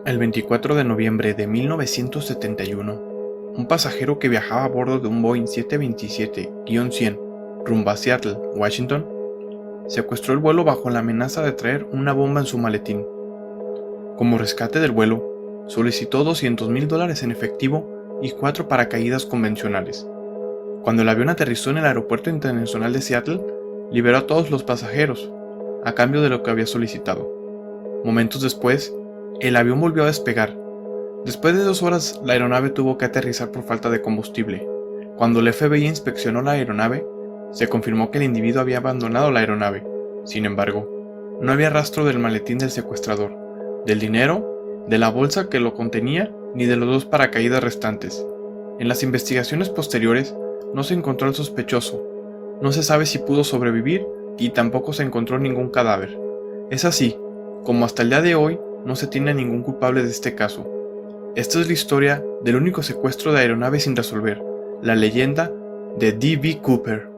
El 24 de noviembre de 1971, un pasajero que viajaba a bordo de un Boeing 727-100 rumbo a Seattle, Washington, secuestró el vuelo bajo la amenaza de traer una bomba en su maletín. Como rescate del vuelo, solicitó $200,000 en efectivo y 4 paracaídas convencionales. Cuando el avión aterrizó en el Aeropuerto Internacional de Seattle, liberó a todos los pasajeros, a cambio de lo que había solicitado. Momentos después, el avión volvió a despegar. Después de 2 horas, la aeronave tuvo que aterrizar por falta de combustible. Cuando el FBI inspeccionó la aeronave, se confirmó que el individuo había abandonado la aeronave. Sin embargo, no había rastro del maletín del secuestrador, del dinero, de la bolsa que lo contenía, ni de los 2 paracaídas restantes. En las investigaciones posteriores, no se encontró al sospechoso. No se sabe si pudo sobrevivir y tampoco se encontró ningún cadáver. Es así, como hasta el día de hoy no se tiene a ningún culpable de este caso. Esta es la historia del único secuestro de aeronave sin resolver, la leyenda de D.B. Cooper.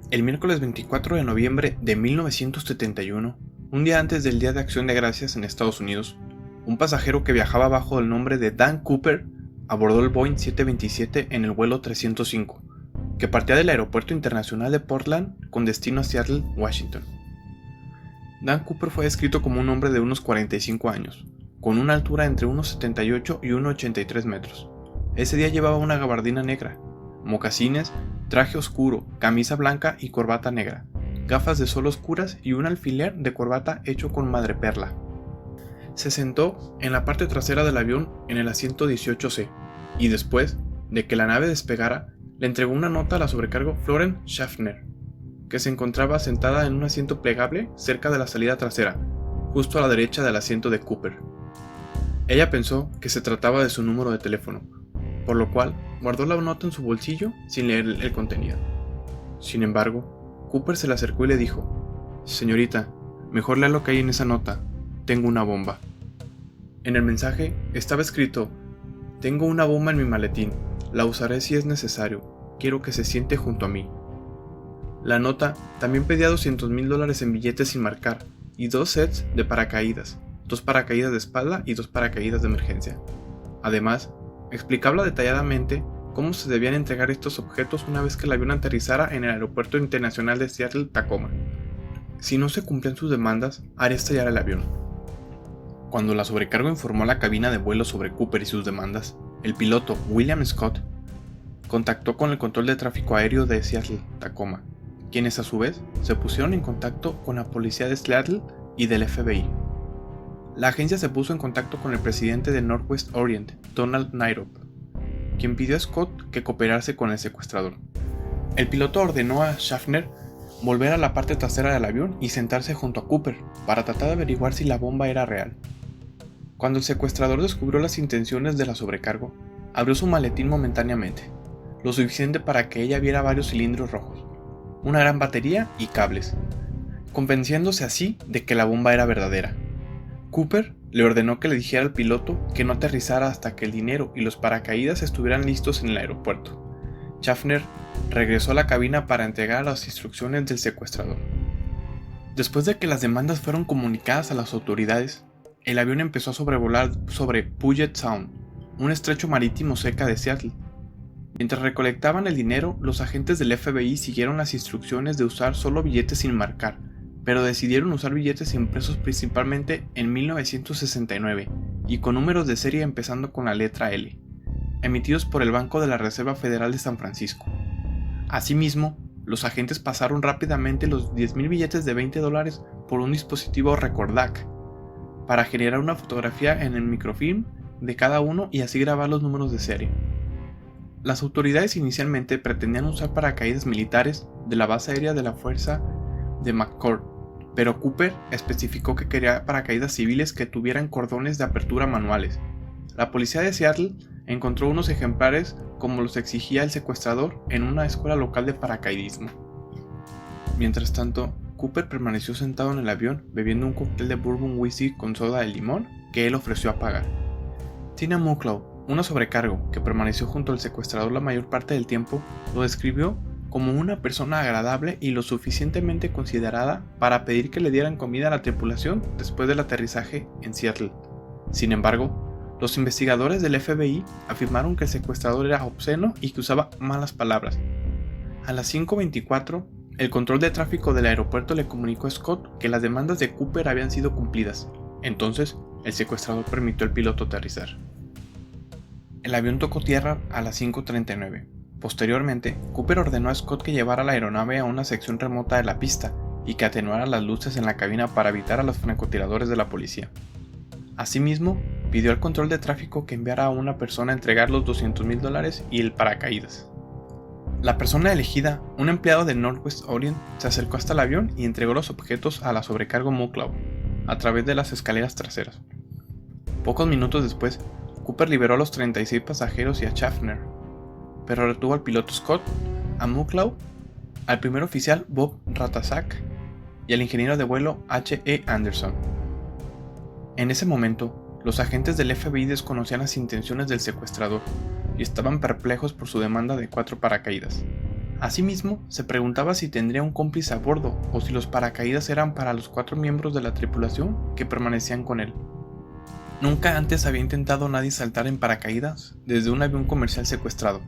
El miércoles 24 de noviembre de 1971, un día antes del Día de Acción de Gracias en Estados Unidos, un pasajero que viajaba bajo el nombre de Dan Cooper abordó el Boeing 727 en el vuelo 305, que partía del Aeropuerto Internacional de Portland con destino a Seattle, Washington. Dan Cooper fue descrito como un hombre de unos 45 años, con una altura entre 1,78 y 1,83 metros. Ese día llevaba una gabardina negra, mocasines, traje oscuro, camisa blanca y corbata negra, gafas de sol oscuras y un alfiler de corbata hecho con madreperla. Se sentó en la parte trasera del avión en el asiento 18C y después de que la nave despegara, le entregó una nota a la sobrecargo Florence Schaffner, que se encontraba sentada en un asiento plegable cerca de la salida trasera, justo a la derecha del asiento de Cooper. Ella pensó que se trataba de su número de teléfono, por lo cual guardó la nota en su bolsillo sin leer el contenido. Sin embargo, Cooper se le acercó y le dijo: «Señorita, mejor lea lo que hay en esa nota. Tengo una bomba». En el mensaje estaba escrito: «Tengo una bomba en mi maletín. La usaré si es necesario. Quiero que se siente junto a mí». La nota también pedía $200,000 en billetes sin marcar y 2 sets de paracaídas, 2 paracaídas de espalda y 2 paracaídas de emergencia. Además, explicaba detalladamente cómo se debían entregar estos objetos una vez que el avión aterrizara en el Aeropuerto Internacional de Seattle-Tacoma. Si no se cumplían sus demandas, haría estallar el avión. Cuando la sobrecargo informó a la cabina de vuelo sobre Cooper y sus demandas, el piloto William Scott contactó con el control de tráfico aéreo de Seattle-Tacoma, quienes a su vez se pusieron en contacto con la policía de Seattle y del FBI. La agencia se puso en contacto con el presidente de Northwest Orient, Donald Nairop, quien pidió a Scott que cooperase con el secuestrador. El piloto ordenó a Schaffner volver a la parte trasera del avión y sentarse junto a Cooper para tratar de averiguar si la bomba era real. Cuando el secuestrador descubrió las intenciones de la sobrecargo, abrió su maletín momentáneamente, lo suficiente para que ella viera varios cilindros rojos, una gran batería y cables, convenciéndose así de que la bomba era verdadera. Cooper le ordenó que le dijera al piloto que no aterrizara hasta que el dinero y los paracaídas estuvieran listos en el aeropuerto. Schaffner regresó a la cabina para entregar las instrucciones del secuestrador. Después de que las demandas fueron comunicadas a las autoridades, el avión empezó a sobrevolar sobre Puget Sound, un estrecho marítimo cerca de Seattle. Mientras recolectaban el dinero, los agentes del FBI siguieron las instrucciones de usar solo billetes sin marcar, pero decidieron usar billetes impresos principalmente en 1969 y con números de serie empezando con la letra L, emitidos por el Banco de la Reserva Federal de San Francisco. Asimismo, los agentes pasaron rápidamente los 10,000 billetes de $20 por un dispositivo Recordac para generar una fotografía en el microfilm de cada uno y así grabar los números de serie. Las autoridades inicialmente pretendían usar paracaídas militares de la base aérea de la Fuerza de McCord, pero Cooper especificó que quería paracaídas civiles que tuvieran cordones de apertura manuales. La policía de Seattle encontró unos ejemplares como los exigía el secuestrador en una escuela local de paracaidismo. Mientras tanto, Cooper permaneció sentado en el avión bebiendo un cóctel de bourbon whisky con soda de limón que él ofreció a pagar. Tina Mucklow, una sobrecargo que permaneció junto al secuestrador la mayor parte del tiempo, lo describió como una persona agradable y lo suficientemente considerada para pedir que le dieran comida a la tripulación después del aterrizaje en Seattle. Sin embargo, los investigadores del FBI afirmaron que el secuestrador era obsceno y que usaba malas palabras. A las 5:24, el control de tráfico del aeropuerto le comunicó a Scott que las demandas de Cooper habían sido cumplidas. Entonces, el secuestrador permitió al piloto aterrizar. El avión tocó tierra a las 5:39. Posteriormente, Cooper ordenó a Scott que llevara la aeronave a una sección remota de la pista y que atenuara las luces en la cabina para evitar a los francotiradores de la policía. Asimismo, pidió al control de tráfico que enviara a una persona a entregar los $200,000 y el paracaídas. La persona elegida, un empleado de Northwest Orient, se acercó hasta el avión y entregó los objetos a la sobrecargo Mucklow a través de las escaleras traseras. Pocos minutos después, Cooper liberó a los 36 pasajeros y a Schaffner, pero retuvo al piloto Scott, a Mucklow, al primer oficial Bob Ratajczak y al ingeniero de vuelo H.E. Anderson. En ese momento, los agentes del FBI desconocían las intenciones del secuestrador y estaban perplejos por su demanda de 4 paracaídas. Asimismo, se preguntaba si tendría un cómplice a bordo o si los paracaídas eran para los 4 miembros de la tripulación que permanecían con él. Nunca antes había intentado nadie saltar en paracaídas desde un avión comercial secuestrado.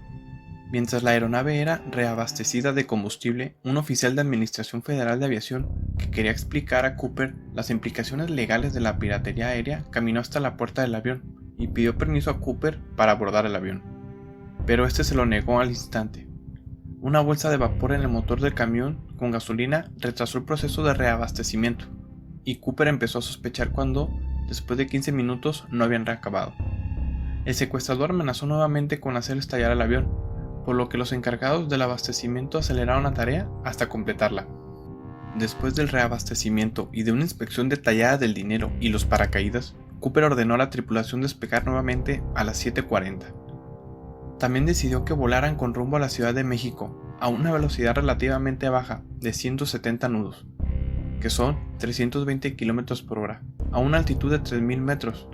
Mientras la aeronave era reabastecida de combustible, un oficial de Administración Federal de Aviación que quería explicar a Cooper las implicaciones legales de la piratería aérea caminó hasta la puerta del avión y pidió permiso a Cooper para abordar el avión. Pero este se lo negó al instante. Una bolsa de vapor en el motor del camión con gasolina retrasó el proceso de reabastecimiento, y Cooper empezó a sospechar cuando, después de 15 minutos, no habían reacabado. El secuestrador amenazó nuevamente con hacer estallar el avión, por lo que los encargados del abastecimiento aceleraron la tarea hasta completarla. Después del reabastecimiento y de una inspección detallada del dinero y los paracaídas, Cooper ordenó a la tripulación despegar nuevamente a las 7:40. También decidió que volaran con rumbo a la Ciudad de México a una velocidad relativamente baja de 170 nudos, que son 320 km/h, a una altitud de 3.000 metros,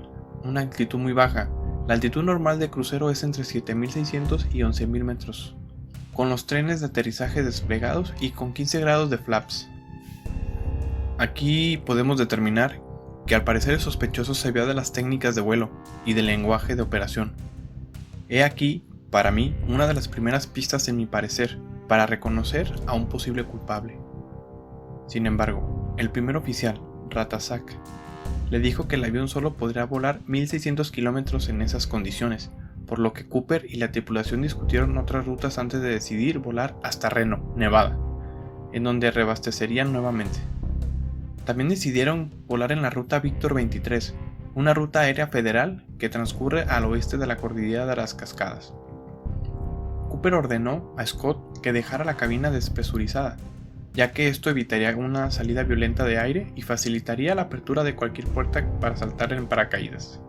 una altitud muy baja. La altitud normal de crucero es entre 7.600 y 11.000 metros, con los trenes de aterrizaje desplegados y con 15 grados de flaps. Aquí podemos determinar que al parecer el sospechoso sabía de las técnicas de vuelo y del lenguaje de operación. He aquí, para mí, una de las primeras pistas en mi parecer para reconocer a un posible culpable. Sin embargo, el primer oficial, Ratajczak, le dijo que el avión solo podría volar 1.600 kilómetros en esas condiciones, por lo que Cooper y la tripulación discutieron otras rutas antes de decidir volar hasta Reno, Nevada, en donde reabastecerían nuevamente. También decidieron volar en la ruta Víctor 23, una ruta aérea federal que transcurre al oeste de la cordillera de las Cascadas. Cooper ordenó a Scott que dejara la cabina despresurizada, ya que esto evitaría una salida violenta de aire y facilitaría la apertura de cualquier puerta para saltar en paracaídas.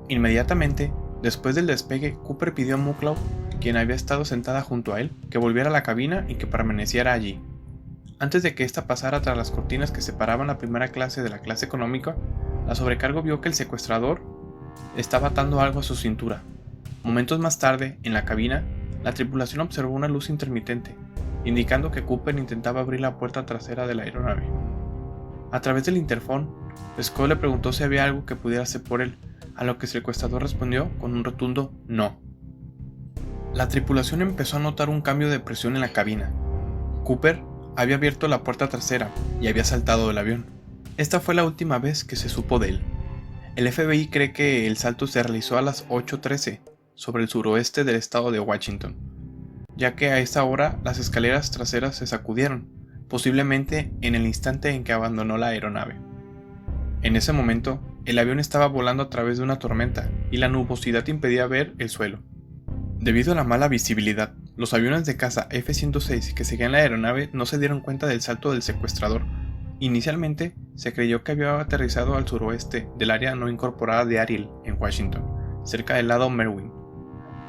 Inmediatamente, después del despegue, Cooper pidió a Mucklow, quien había estado sentada junto a él, que volviera a la cabina y que permaneciera allí. Antes de que ésta pasara tras las cortinas que separaban la primera clase de la clase económica, la sobrecargo vio que el secuestrador estaba atando algo a su cintura. Momentos más tarde, en la cabina, la tripulación observó una luz intermitente, indicando que Cooper intentaba abrir la puerta trasera de la aeronave. A través del interfón, Scott le preguntó si había algo que pudiera hacer por él, a lo que el secuestrador respondió con un rotundo no. La tripulación empezó a notar un cambio de presión en la cabina. Cooper había abierto la puerta trasera y había saltado del avión. Esta fue la última vez que se supo de él. El FBI cree que el salto se realizó a las 8:13 sobre el suroeste del estado de Washington, ya que a esa hora las escaleras traseras se sacudieron, posiblemente en el instante en que abandonó la aeronave. En ese momento, el avión estaba volando a través de una tormenta y la nubosidad impedía ver el suelo. Debido a la mala visibilidad, los aviones de caza F-106 que seguían la aeronave no se dieron cuenta del salto del secuestrador. Inicialmente, se creyó que había aterrizado al suroeste del área no incorporada de Ariel, en Washington, cerca del lado Merwin,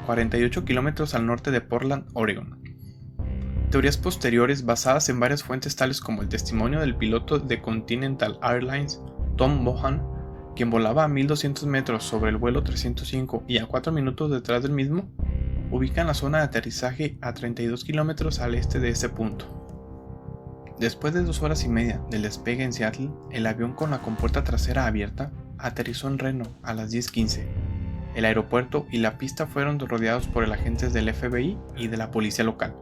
48 kilómetros al norte de Portland, Oregon. Teorías posteriores basadas en varias fuentes tales como el testimonio del piloto de Continental Airlines, Tom Bohan, quien volaba a 1200 metros sobre el vuelo 305 y a 4 minutos detrás del mismo, ubican la zona de aterrizaje a 32 kilómetros al este de ese punto. Después de 2 horas y media del despegue en Seattle, el avión con la compuerta trasera abierta aterrizó en Reno a las 10:15. El aeropuerto y la pista fueron rodeados por agentes del FBI y de la policía local.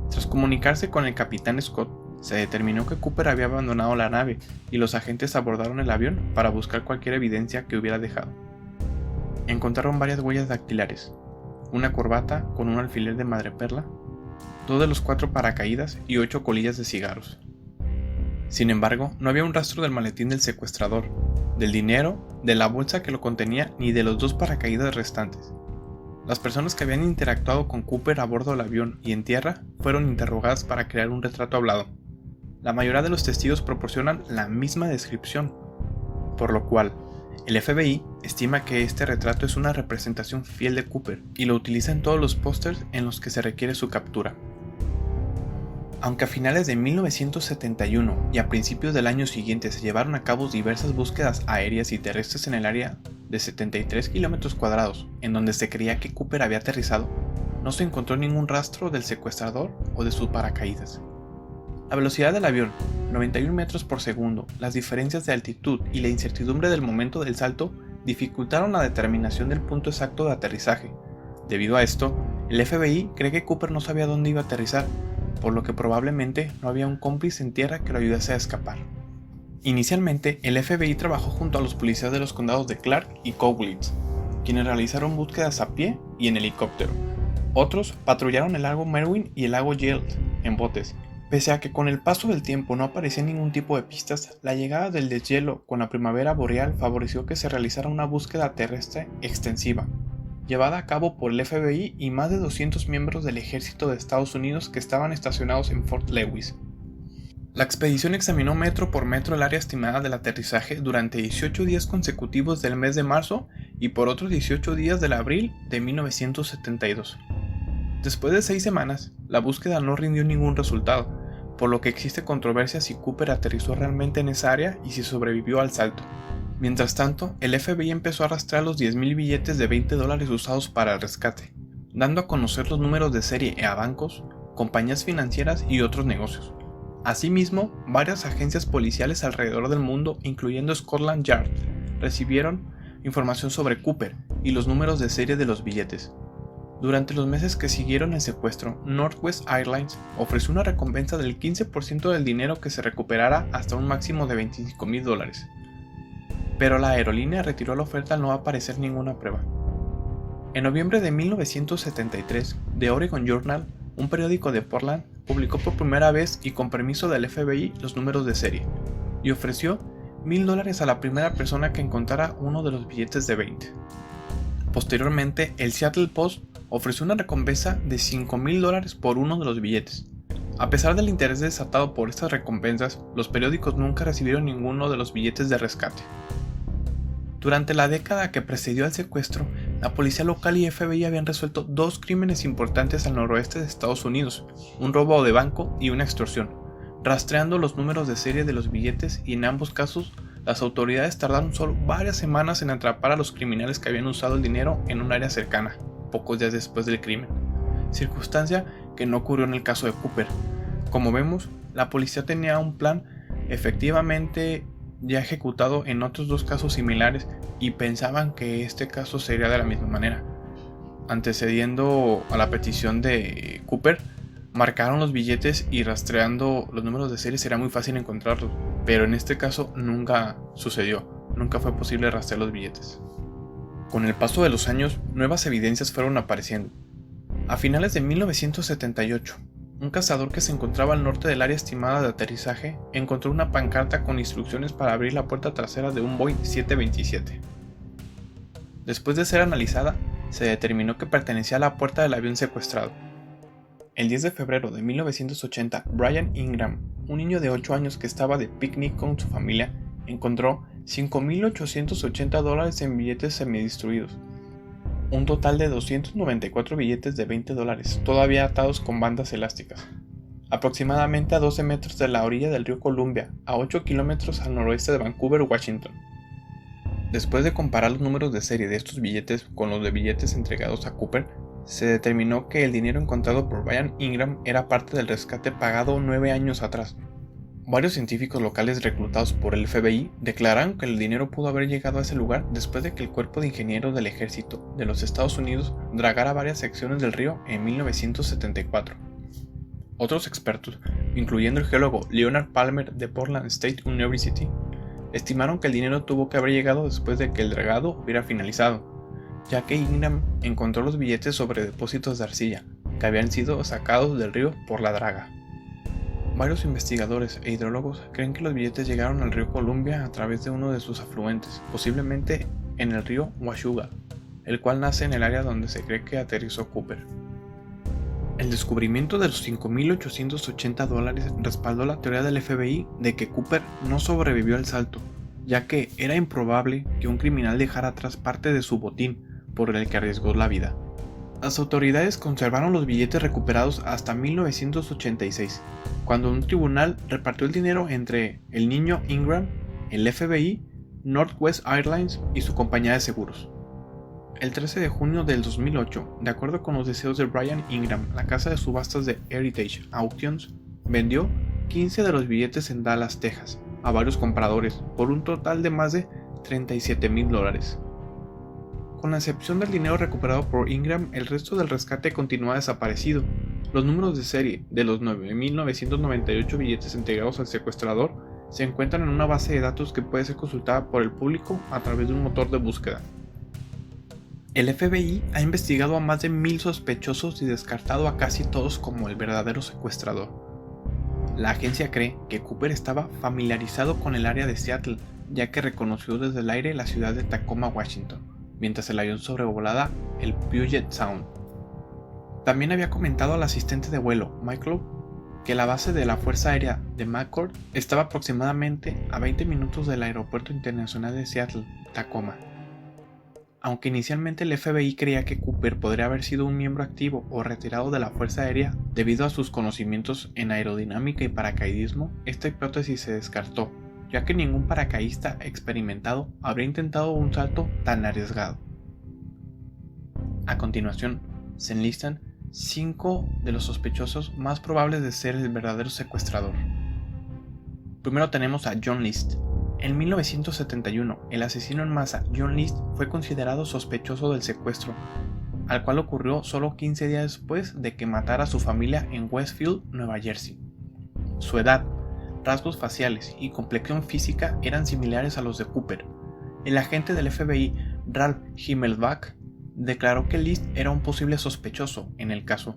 Tras comunicarse con el capitán Scott, se determinó que Cooper había abandonado la nave y los agentes abordaron el avión para buscar cualquier evidencia que hubiera dejado. Encontraron varias huellas dactilares, una corbata con un alfiler de madreperla, 2 de los 4 paracaídas y 8 colillas de cigarros. Sin embargo, no había un rastro del maletín del secuestrador, del dinero, de la bolsa que lo contenía ni de los 2 paracaídas restantes. Las personas que habían interactuado con Cooper a bordo del avión y en tierra fueron interrogadas para crear un retrato hablado. La mayoría de los testigos proporcionan la misma descripción, por lo cual el FBI estima que este retrato es una representación fiel de Cooper y lo utiliza en todos los pósters en los que se requiere su captura. Aunque a finales de 1971 y a principios del año siguiente se llevaron a cabo diversas búsquedas aéreas y terrestres en el área de 73 kilómetros cuadrados en donde se creía que Cooper había aterrizado, no se encontró ningún rastro del secuestrador o de sus paracaídas. La velocidad del avión, 91 metros por segundo, las diferencias de altitud y la incertidumbre del momento del salto dificultaron la determinación del punto exacto de aterrizaje. Debido a esto, el FBI cree que Cooper no sabía dónde iba a aterrizar, por lo que probablemente no había un cómplice en tierra que lo ayudase a escapar. Inicialmente, el FBI trabajó junto a los policías de los condados de Clark y Cowlitz, quienes realizaron búsquedas a pie y en helicóptero. Otros patrullaron el lago Merwin y el lago Yale en botes. Pese a que con el paso del tiempo no aparecía ningún tipo de pistas, la llegada del deshielo con la primavera boreal favoreció que se realizara una búsqueda terrestre extensiva, llevada a cabo por el FBI y más de 200 miembros del ejército de Estados Unidos que estaban estacionados en Fort Lewis. La expedición examinó metro por metro el área estimada del aterrizaje durante 18 días consecutivos del mes de marzo y por otros 18 días del abril de 1972. Después de 6 semanas, la búsqueda no rindió ningún resultado, por lo que existe controversia si Cooper aterrizó realmente en esa área y si sobrevivió al salto. Mientras tanto, el FBI empezó a rastrear los 10,000 billetes de $20 usados para el rescate, dando a conocer los números de serie a bancos, compañías financieras y otros negocios. Asimismo, varias agencias policiales alrededor del mundo, incluyendo Scotland Yard, recibieron información sobre Cooper y los números de serie de los billetes. Durante los meses que siguieron el secuestro, Northwest Airlines ofreció una recompensa del 15% del dinero que se recuperara hasta un máximo de $25,000. Pero la aerolínea retiró la oferta al no aparecer ninguna prueba. En noviembre de 1973, The Oregon Journal, un periódico de Portland, publicó por primera vez y con permiso del FBI los números de serie, y ofreció $1,000 a la primera persona que encontrara uno de los billetes de 20. Posteriormente, el Seattle Post ofreció una recompensa de $5,000 por uno de los billetes. A pesar del interés desatado por estas recompensas, los periódicos nunca recibieron ninguno de los billetes de rescate. Durante la década que precedió al secuestro, la policía local y FBI habían resuelto 2 crímenes importantes al noroeste de Estados Unidos, un robo de banco y una extorsión, rastreando los números de serie de los billetes, y en ambos casos las autoridades tardaron solo varias semanas en atrapar a los criminales que habían usado el dinero en un área cercana, pocos días después del crimen, circunstancia que no ocurrió en el caso de Cooper. Como vemos, la policía tenía un plan efectivamente ya ejecutado en otros 2 casos similares y pensaban que este caso sería de la misma manera. Antecediendo a la petición de Cooper, marcaron los billetes y rastreando los números de serie será muy fácil encontrarlos, pero en este caso nunca sucedió, nunca fue posible rastrear los billetes. Con el paso de los años, nuevas evidencias fueron apareciendo. A finales de 1978, un cazador que se encontraba al norte del área estimada de aterrizaje encontró una pancarta con instrucciones para abrir la puerta trasera de un Boeing 727. Después de ser analizada, se determinó que pertenecía a la puerta del avión secuestrado. El 10 de febrero de 1980, Brian Ingram, un niño de 8 años que estaba de picnic con su familia, encontró $5,880 en billetes semidestruidos. Un total de 294 billetes de $20, todavía atados con bandas elásticas, aproximadamente a 12 metros de la orilla del río Columbia, a 8 kilómetros al noroeste de Vancouver, Washington. Después de comparar los números de serie de estos billetes con los de billetes entregados a Cooper, se determinó que el dinero encontrado por Brian Ingram era parte del rescate pagado 9 años atrás. Varios científicos locales reclutados por el FBI declararon que el dinero pudo haber llegado a ese lugar después de que el Cuerpo de Ingenieros del Ejército de los Estados Unidos dragara varias secciones del río en 1974. Otros expertos, incluyendo el geólogo Leonard Palmer de Portland State University, estimaron que el dinero tuvo que haber llegado después de que el dragado hubiera finalizado, ya que Ingram encontró los billetes sobre depósitos de arcilla que habían sido sacados del río por la draga. Varios investigadores e hidrólogos creen que los billetes llegaron al río Columbia a través de uno de sus afluentes, posiblemente en el río Washougal, el cual nace en el área donde se cree que aterrizó Cooper. El descubrimiento de los $5,880 respaldó la teoría del FBI de que Cooper no sobrevivió al salto, ya que era improbable que un criminal dejara atrás parte de su botín por el que arriesgó la vida. Las autoridades conservaron los billetes recuperados hasta 1986, cuando un tribunal repartió el dinero entre el niño Ingram, el FBI, Northwest Airlines y su compañía de seguros. El 13 de junio del 2008, de acuerdo con los deseos de Brian Ingram, la casa de subastas de Heritage Auctions vendió 15 de los billetes en Dallas, Texas, a varios compradores por un total de más de $37,000. Con la excepción del dinero recuperado por Ingram, el resto del rescate continúa desaparecido. Los números de serie de los 9,998 billetes entregados al secuestrador se encuentran en una base de datos que puede ser consultada por el público a través de un motor de búsqueda. El FBI ha investigado a más de 1,000 sospechosos y descartado a casi todos como el verdadero secuestrador. La agencia cree que Cooper estaba familiarizado con el área de Seattle, ya que reconoció desde el aire la ciudad de Tacoma, Washington, mientras el avión sobrevolaba el Puget Sound. También había comentado al asistente de vuelo, Michael, que la base de la Fuerza Aérea de McCord estaba aproximadamente a 20 minutos del Aeropuerto Internacional de Seattle, Tacoma. Aunque inicialmente el FBI creía que Cooper podría haber sido un miembro activo o retirado de la Fuerza Aérea debido a sus conocimientos en aerodinámica y paracaidismo, esta hipótesis se descartó, ya que ningún paracaidista experimentado habría intentado un salto tan arriesgado. A continuación, se enlistan 5 de los sospechosos más probables de ser el verdadero secuestrador. Primero tenemos a John List. En 1971, el asesino en masa John List fue considerado sospechoso del secuestro, al cual ocurrió solo 15 días después de que matara a su familia en Westfield, Nueva Jersey. Su edad, rasgos faciales y complexión física eran similares a los de Cooper. El agente del FBI, Ralph Himmelbach, declaró que List era un posible sospechoso en el caso.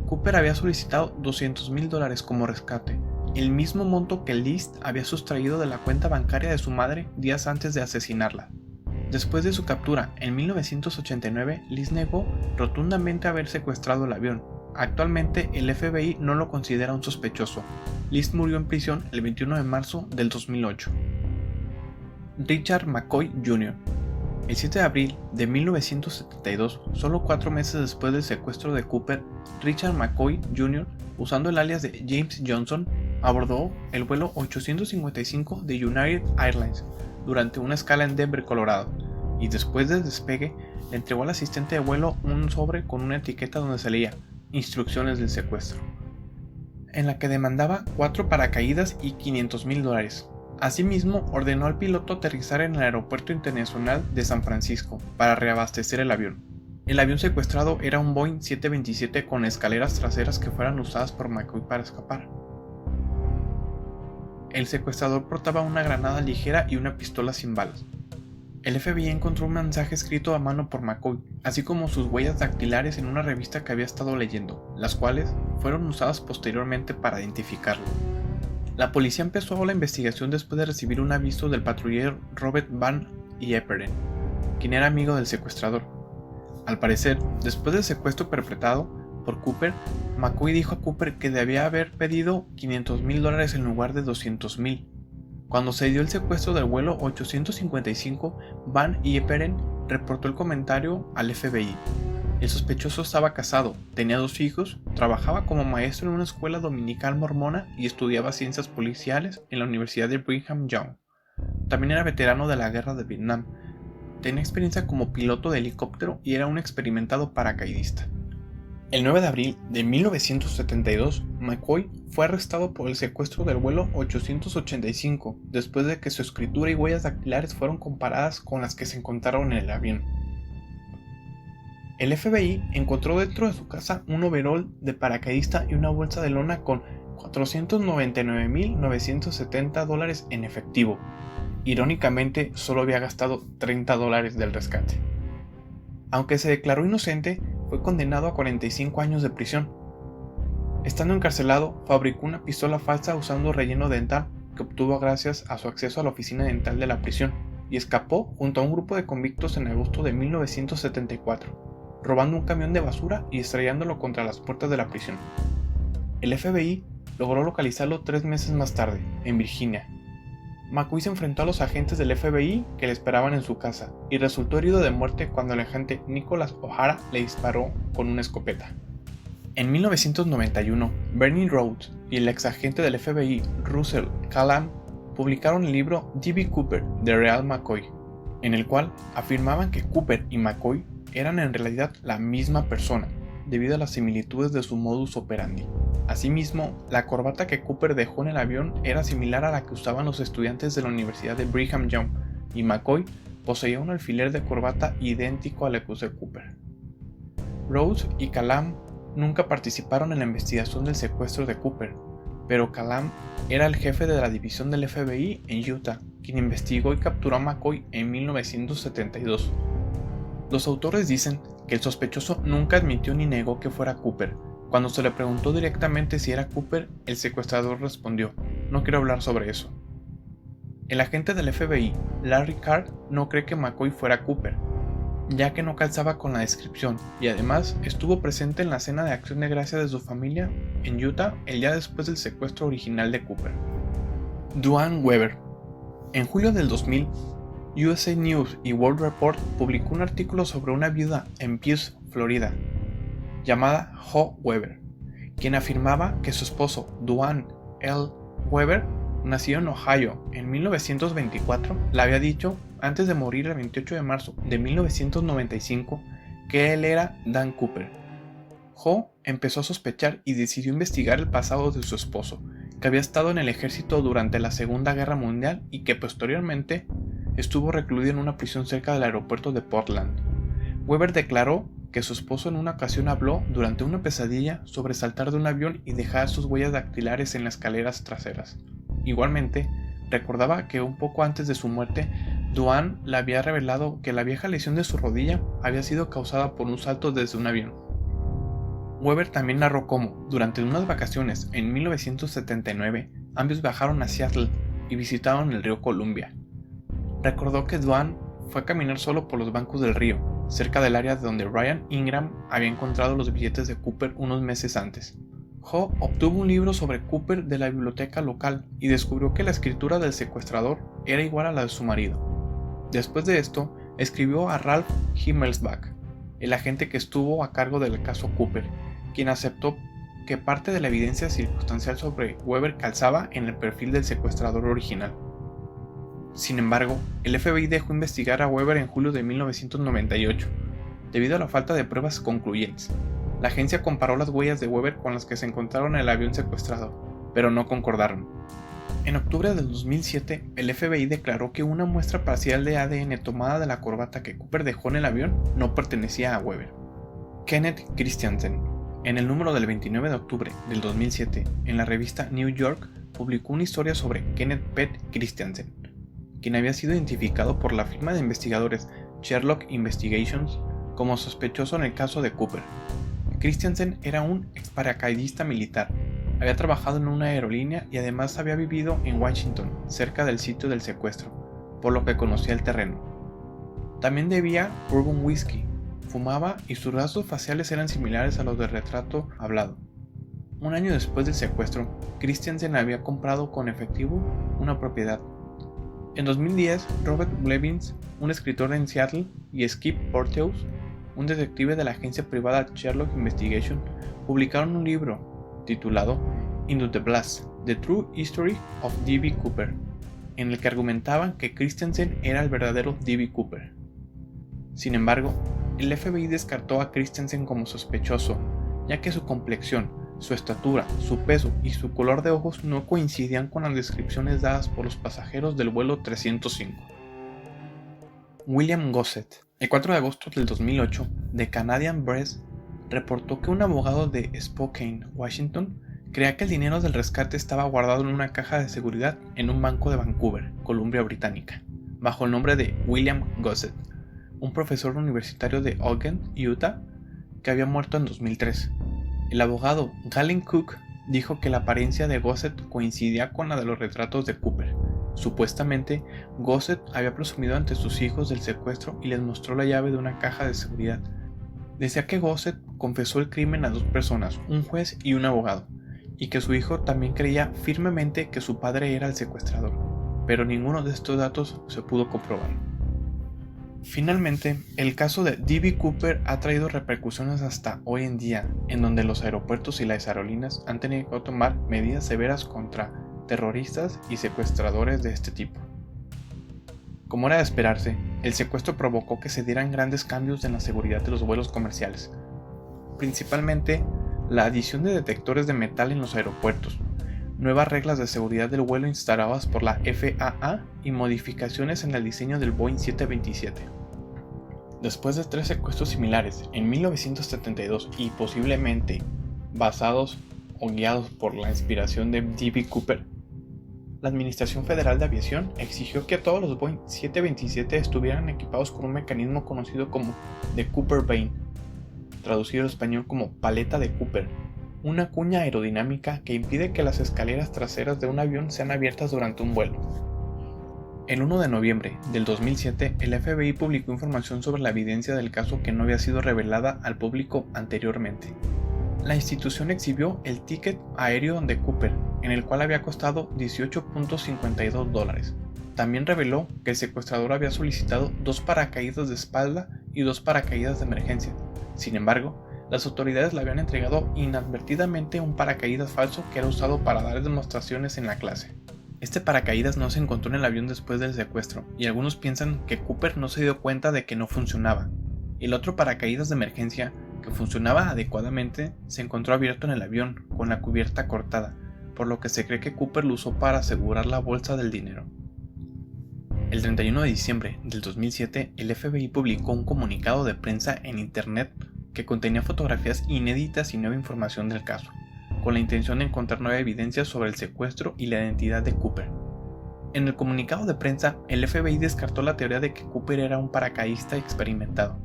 Cooper había solicitado $200,000 como rescate, el mismo monto que List había sustraído de la cuenta bancaria de su madre días antes de asesinarla. Después de su captura en 1989, List negó rotundamente haber secuestrado el avión. Actualmente el FBI no lo considera un sospechoso. List murió en prisión el 21 de marzo del 2008. Richard McCoy Jr. El 7 de abril de 1972, solo 4 meses después del secuestro de Cooper, Richard McCoy Jr., usando el alias de James Johnson, abordó el vuelo 855 de United Airlines durante una escala en Denver, Colorado, y después del despegue le entregó al asistente de vuelo un sobre con una etiqueta donde se leía "Instrucciones del secuestro", en la que demandaba 4 paracaídas y $500,000. Asimismo, ordenó al piloto aterrizar en el Aeropuerto Internacional de San Francisco para reabastecer el avión. El avión secuestrado era un Boeing 727 con escaleras traseras que fueran usadas por McCoy para escapar. El secuestrador portaba una granada ligera y una pistola sin balas. El FBI encontró un mensaje escrito a mano por McCoy, así como sus huellas dactilares en una revista que había estado leyendo, las cuales fueron usadas posteriormente para identificarlo. La policía empezó la investigación después de recibir un aviso del patrullero Robert Van Yeperen, quien era amigo del secuestrador. Al parecer, después del secuestro perpetrado por Cooper, McCoy dijo a Cooper que debía haber pedido $500,000 en lugar de $200,000. Cuando se dio el secuestro del vuelo 855, Van Yeperen reportó el comentario al FBI. El sospechoso estaba casado, tenía 2 hijos, trabajaba como maestro en una escuela dominical mormona y estudiaba ciencias policiales en la Universidad de Brigham Young. También era veterano de la guerra de Vietnam, tenía experiencia como piloto de helicóptero y era un experimentado paracaidista. El 9 de abril de 1972, McCoy fue arrestado por el secuestro del vuelo 885 después de que su escritura y huellas dactilares fueron comparadas con las que se encontraron en el avión. El FBI encontró dentro de su casa un overol de paracaidista y una bolsa de lona con $499,970 en efectivo. Irónicamente, solo había gastado $30 del rescate. Aunque se declaró inocente, fue condenado a 45 años de prisión. Estando encarcelado, fabricó una pistola falsa usando relleno dental que obtuvo gracias a su acceso a la oficina dental de la prisión, y escapó junto a un grupo de convictos en agosto de 1974, robando un camión de basura y estrellándolo contra las puertas de la prisión. El FBI logró localizarlo 3 meses más tarde, en Virginia. McCoy se enfrentó a los agentes del FBI que le esperaban en su casa y resultó herido de muerte cuando el agente Nicholas O'Hara le disparó con una escopeta. En 1991, Bernie Rhodes y el exagente del FBI Russell Callam publicaron el libro D.B. Cooper, The Real McCoy, en el cual afirmaban que Cooper y McCoy eran en realidad la misma persona, debido a las similitudes de su modus operandi. Asimismo, la corbata que Cooper dejó en el avión era similar a la que usaban los estudiantes de la Universidad de Brigham Young, y McCoy poseía un alfiler de corbata idéntico al que usó Cooper. Rhodes y Callam nunca participaron en la investigación del secuestro de Cooper, pero Callam era el jefe de la división del FBI en Utah, quien investigó y capturó a McCoy en 1972. Los autores dicen que el sospechoso nunca admitió ni negó que fuera Cooper. Cuando se le preguntó directamente si era Cooper, el secuestrador respondió: "No quiero hablar sobre eso". El agente del FBI, Larry Carr, no cree que McCoy fuera Cooper, ya que no calzaba con la descripción, y además estuvo presente en la cena de acción de gracias de su familia en Utah el día después del secuestro original de Cooper. Duane Weber. En julio del 2000, USA News y World Report publicó un artículo sobre una viuda en Pierce, Florida, llamada Jo Weber, quien afirmaba que su esposo, Duane L. Weber, nacido en Ohio en 1924, le había dicho, antes de morir el 28 de marzo de 1995, que él era Dan Cooper. Jo empezó a sospechar y decidió investigar el pasado de su esposo, que había estado en el ejército durante la Segunda Guerra Mundial y que posteriormente estuvo recluido en una prisión cerca del aeropuerto de Portland. Weber declaró que su esposo en una ocasión habló durante una pesadilla sobre saltar de un avión y dejar sus huellas dactilares en las escaleras traseras. Igualmente, recordaba que un poco antes de su muerte, Duane le había revelado que la vieja lesión de su rodilla había sido causada por un salto desde un avión. Weber también narró cómo, durante unas vacaciones en 1979, ambos viajaron a Seattle y visitaron el río Columbia. Recordó que Duane fue a caminar solo por los bancos del río, cerca del área donde Ryan Ingram había encontrado los billetes de Cooper unos meses antes. Jo obtuvo un libro sobre Cooper de la biblioteca local y descubrió que la escritura del secuestrador era igual a la de su marido. Después de esto, escribió a Ralph Himmelsbach, el agente que estuvo a cargo del caso Cooper, quien aceptó que parte de la evidencia circunstancial sobre Weber calzaba en el perfil del secuestrador original. Sin embargo, el FBI dejó investigar a Weber en julio de 1998, debido a la falta de pruebas concluyentes. La agencia comparó las huellas de Weber con las que se encontraron en el avión secuestrado, pero no concordaron. En octubre del 2007, el FBI declaró que una muestra parcial de ADN tomada de la corbata que Cooper dejó en el avión no pertenecía a Weber. Kenneth Christiansen, en el número del 29 de octubre del 2007, en la revista New York, publicó una historia sobre Kenneth Pett Christiansen, quien había sido identificado por la firma de investigadores Sherlock Investigations como sospechoso en el caso de Cooper. Christiansen era un exparacaidista militar, había trabajado en una aerolínea y además había vivido en Washington, cerca del sitio del secuestro, por lo que conocía el terreno. También bebía bourbon whisky, fumaba y sus rasgos faciales eran similares a los del retrato hablado. Un año después del secuestro, Christiansen había comprado con efectivo una propiedad. En 2010, Robert Blevins, un escritor en Seattle, y Skip Porteous, un detective de la agencia privada Sherlock Investigation, publicaron un libro titulado Into the Blast: The True History of D.B. Cooper, en el que argumentaban que Christiansen era el verdadero D.B. Cooper. Sin embargo, el FBI descartó a Christensen como sospechoso, ya que su complexión, su estatura, su peso y su color de ojos no coincidían con las descripciones dadas por los pasajeros del vuelo 305. William Gossett, el 4 de agosto del 2008, de Canadian Press, reportó que un abogado de Spokane, Washington, creía que el dinero del rescate estaba guardado en una caja de seguridad en un banco de Vancouver, Columbia Británica, bajo el nombre de William Gossett, un profesor universitario de Ogden, Utah, que había muerto en 2003. El abogado Galen Cook dijo que la apariencia de Gossett coincidía con la de los retratos de Cooper. Supuestamente, Gossett había presumido ante sus hijos del secuestro y les mostró la llave de una caja de seguridad. Decía que Gossett confesó el crimen a dos personas, un juez y un abogado, y que su hijo también creía firmemente que su padre era el secuestrador, pero ninguno de estos datos se pudo comprobar. Finalmente, el caso de D.B. Cooper ha traído repercusiones hasta hoy en día, en donde los aeropuertos y las aerolíneas han tenido que tomar medidas severas contra terroristas y secuestradores de este tipo. Como era de esperarse, el secuestro provocó que se dieran grandes cambios en la seguridad de los vuelos comerciales, principalmente la adición de detectores de metal en los aeropuertos, nuevas reglas de seguridad del vuelo instaladas por la FAA y modificaciones en el diseño del Boeing 727. Después de 3 secuestros similares en 1972 y posiblemente basados o guiados por la inspiración de D.B. Cooper, la Administración Federal de Aviación exigió que todos los Boeing 727 estuvieran equipados con un mecanismo conocido como The Cooper Vane, traducido al español como paleta de Cooper, una cuña aerodinámica que impide que las escaleras traseras de un avión sean abiertas durante un vuelo. El 1 de noviembre del 2007, el FBI publicó información sobre la evidencia del caso que no había sido revelada al público anteriormente. La institución exhibió el ticket aéreo de Cooper, en el cual había costado $18.52. También reveló que el secuestrador había solicitado 2 paracaídas de espalda y 2 paracaídas de emergencia. Sin embargo, las autoridades le habían entregado inadvertidamente un paracaídas falso que era usado para dar demostraciones en la clase. Este paracaídas no se encontró en el avión después del secuestro, y algunos piensan que Cooper no se dio cuenta de que no funcionaba. El otro paracaídas de emergencia, que funcionaba adecuadamente, se encontró abierto en el avión, con la cubierta cortada, por lo que se cree que Cooper lo usó para asegurar la bolsa del dinero. El 31 de diciembre del 2007, el FBI publicó un comunicado de prensa en Internet que contenía fotografías inéditas y nueva información del caso, con la intención de encontrar nueva evidencia sobre el secuestro y la identidad de Cooper. En el comunicado de prensa, el FBI descartó la teoría de que Cooper era un paracaidista experimentado.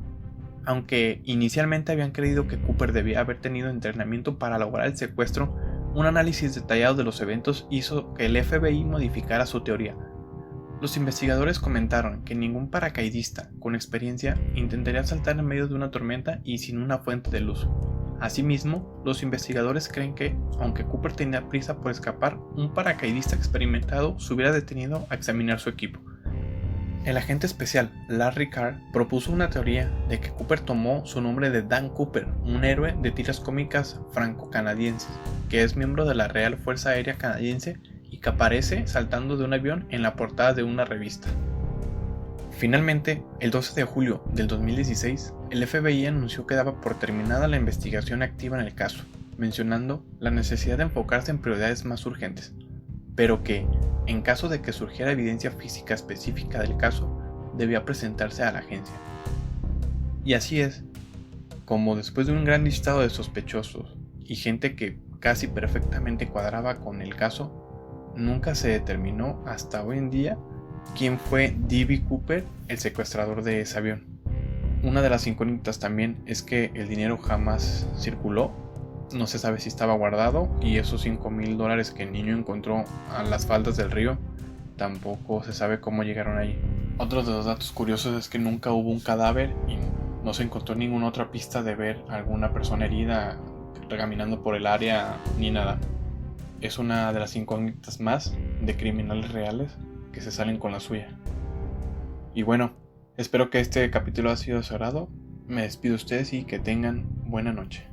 Aunque inicialmente habían creído que Cooper debía haber tenido entrenamiento para lograr el secuestro, un análisis detallado de los eventos hizo que el FBI modificara su teoría. Los investigadores comentaron que ningún paracaidista con experiencia intentaría saltar en medio de una tormenta y sin una fuente de luz. Asimismo, los investigadores creen que, aunque Cooper tenía prisa por escapar, un paracaidista experimentado se hubiera detenido a examinar su equipo. El agente especial Larry Carr propuso una teoría de que Cooper tomó su nombre de Dan Cooper, un héroe de tiras cómicas franco-canadienses, que es miembro de la Real Fuerza Aérea Canadiense y que aparece saltando de un avión en la portada de una revista. Finalmente, el 12 de julio del 2016, el FBI anunció que daba por terminada la investigación activa en el caso, mencionando la necesidad de enfocarse en prioridades más urgentes, pero que, en caso de que surgiera evidencia física específica del caso, debía presentarse a la agencia. Y así es, como después de un gran listado de sospechosos y gente que casi perfectamente cuadraba con el caso, nunca se determinó hasta hoy en día quién fue D.B. Cooper, el secuestrador de ese avión. Una de las incógnitas también es que el dinero jamás circuló, no se sabe si estaba guardado, y esos $5,000 que el niño encontró a las faldas del río, tampoco se sabe cómo llegaron ahí. Otro de los datos curiosos es que nunca hubo un cadáver y no se encontró ninguna otra pista de ver a alguna persona herida caminando por el área ni nada. Es una de las incógnitas más de criminales reales que se salen con la suya. Y bueno, espero que este capítulo haya sido de su agrado. Me despido de ustedes y que tengan buena noche.